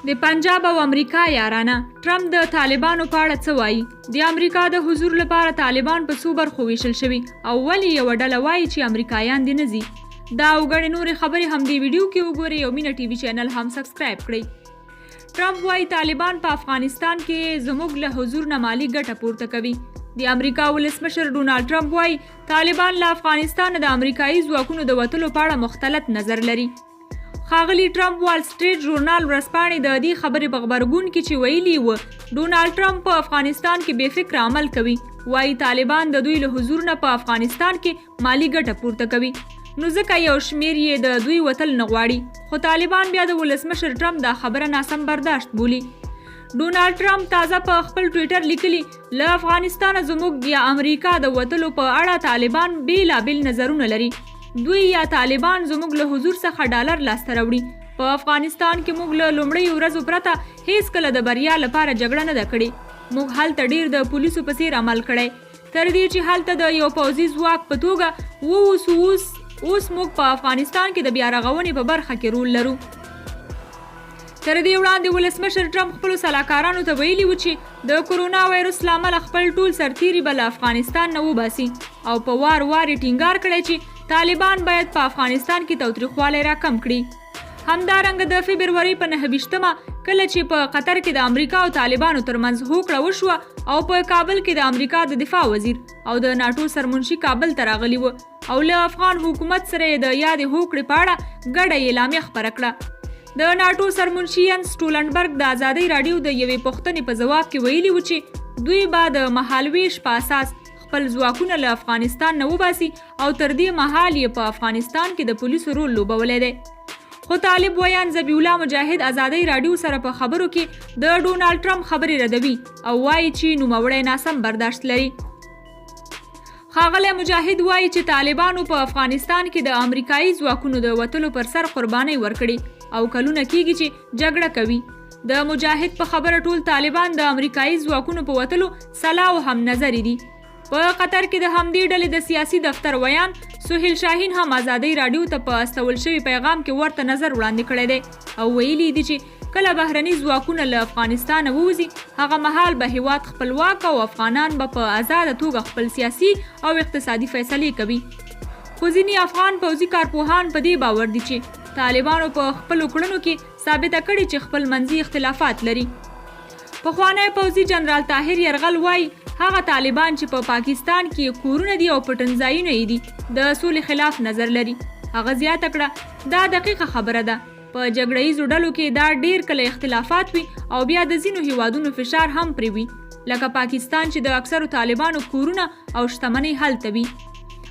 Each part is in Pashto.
د پنجاب او امریکا یارانه ټرمپ د طالبانو په اړه څه وایي؟ د امریکا د حضور لپاره طالبان په څو برخو ویشل شوي او ولې یوه ډله وایي چې امریکایان دې نه ځي؟ دا او ګڼې نورې خبرې هم دې ویډیو کې وګورئ او مینه ټي وي چینل هم سبسکرایب کړئ. ټرمپ وایي طالبان په افغانستان کې زموږ له حضور نه مالي ګټه پورته کوي. د امریکا ولسمشر ډونالډ ټرمپ وایي طالبان له افغانستان د امریکایي ځواکونو د وتلو په اړه مختلف نظر لري. ښاغلي ټرمپ وال سټریټ ژورنال ورځپاڼې د دې خبرې په غبرګون کې چې ویلي و ډونالډ ټرمپ په افغانستان کې بې فکره عمل کوي. وایي طالبان د دوی له حضور نه په افغانستان کې مالي ګټه پورته کوي، نو ځکه یو شمیر یې د دوی وتل نه غواړي. خو طالبان بیا د ولسمشر ټرمپ دا خبره ناسم برداشت بولي. ډونالډ ټرمپ تازه په خپل ټویټر لیکلي له افغانستانه زموږ یا امریکا د وتلو په اړه طالبان بیلابیل نظرونه لري. دوی یا طالبان زموږ له حضور څخه ډالر لاسته راوړي. په افغانستان کې موږ له لومړیو ورځو پرته هیڅکله د بریا لپاره جګړه نه ده کړې. موږ هلته ډیر د پولیسو په څیر عمل کړی، تر دې چې هلته د یو پوځي ځواک په توګه اوس موږ په افغانستان کې د بیا رغونې په برخه کې رول لرو. تر دې وړاندې ولسمشر ټرمپ خپلو سلاکارانو ته ویلي و چې د کرونا وایرس له امله خپل ټول سرتیري به له افغانستان نه وباسي او په وار یې ټینګار کړی چې طالبان باید په افغانستان کې تاوتریخوالی راکم کړي. همدارنګه د فبرورۍ په 9 کله چې په قطر کې د امریکا او طالبانو ترمنځ هوکړه وشوه او په کابل کې د امریکا د دفاع وزیر او د ناټو سرمنشي کابل ته راغلي و او له افغان حکومت سره د یادې هوکړې په اړه ګډه اعلامیه خپره کړه. د ناټو سرمنشي ینس سټولنبرګ د ازادۍ راډیو د یوې پوښتنې په ځواب کې ویلي و چې دوی به د مهالویش په اساس خپل ځواکونه له افغانستان نه وباسي او تر دې مهال یې په افغانستان کې د پولیسو رول لوبولی دی. خو طالب ویان ذبیح الله مجاهد ازادۍ راډیو سره په خبرو کې د ډونالډ ټرمپ خبرې ردوي او وایي چې نوموړی ناسم برداشت لري. ښاغلی مجاهد وایي چې طالبانو په افغانستان کې د امریکایي ځواکونو د وتلو پر سر قربانۍ ورکړي او کلونه کیږي چې جګړه کوي. د مجاهد په خبره ټول طالبان د امریکایي ځواکونو په وتلو سلا او هم نظري دي. په قطر کې د همدې ډلې د سیاسي دفتر ویان سهیل شاهین هم ازادۍ راډیو ته په استول شوي پیغام کې ورته نظر وړاندې کړی دی او ویلي دي چې کله بهرني ځواکونه له افغانستانه ووځي هغه مهال به هیواد خپلواک او افغانان به په ازاده توګه خپل سیاسي او اقتصادي فیصلې کوي. خو ځینې افغان پوځي کارپوهان په دې باور دي چې طالبانو په خپلو کړنو کې ثابته کړې چې خپل منځي اختلافات لري. پخوانی پوځي جنرال طاهر یرغل وایي هغه طالبان چې په پاکستان کې کورونه دي او پټنځایونه یې دي د سولې خلاف نظر لري. هغه زیاته کړه دا دقیقه خبره ده، په جګړه ییزو ډلو کې دا ډیر کله اختلافات وي او بیا د ځینو هیوادونو فشار هم پرې وي، لکه پاکستان چې د اکثرو طالبانو کورونه او شتمنۍ هلته وي.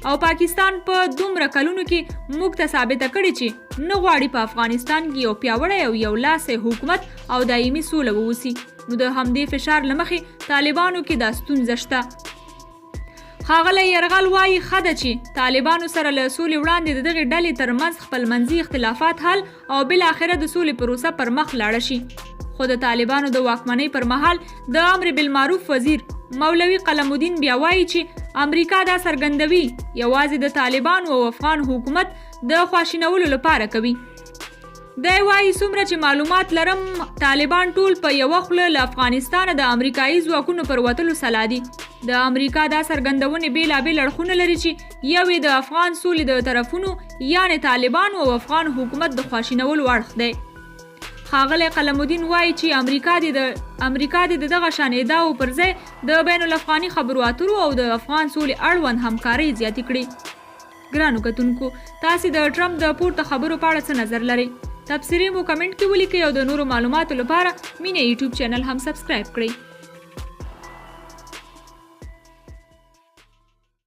او پاکستان په دومره کلونو کې موږ ته ثابته کړې چې نه غواړي په افغانستان کې یو پیاوړی او یو لاسی حکومت او دایمي سوله ووسي، نو د همدې فشار له مخې طالبانو کې دا ستونزه شته. ښاغلی یرغل وایي ښه ده چې طالبانو سره له سولې وړاندې د دغې ډلې ترمنځ خپلمنځي اختلافات حل او بالاخره د سولې پروسه پر مخ لاړه شي. خو د طالبانو د واکمنۍ پر مهال د امر بالمعروف وزیر مولوي قلم الدین بیا وایي چې امریکا دا څرګندوي یوازې د طالبانو او افغان حکومت د خواشینولو لپاره کوي. دی وایي څومره چې معلومات لرم طالبان ټول په یوه خوله له افغانستانه د امریکایي ځواکونو پر وتلو سلا دي. د امریکا دا څرګندونې بیلابیل اړخونه لري چې یو یې د افغان سولې د طرفونو یعنې طالبانو او افغان حکومت د خواشینولو اړخ دی. ښاغلی قلم الدین وایي چې امریکا د دغه شان ادعاو پر ځای د بین الافغاني خبرو اترو او د افغان سولې اړوند همکارۍ زیاتې کړي. ګرانو کتونکو، تاسې د ټرمپ د پورته خبرو په اړه څه نظر لرئ؟ تبصرې مو کمنټ کې ولیکئ او د نورو معلوماتو لپاره مینه یوټیوب چینل هم سبسکرایب کړئ.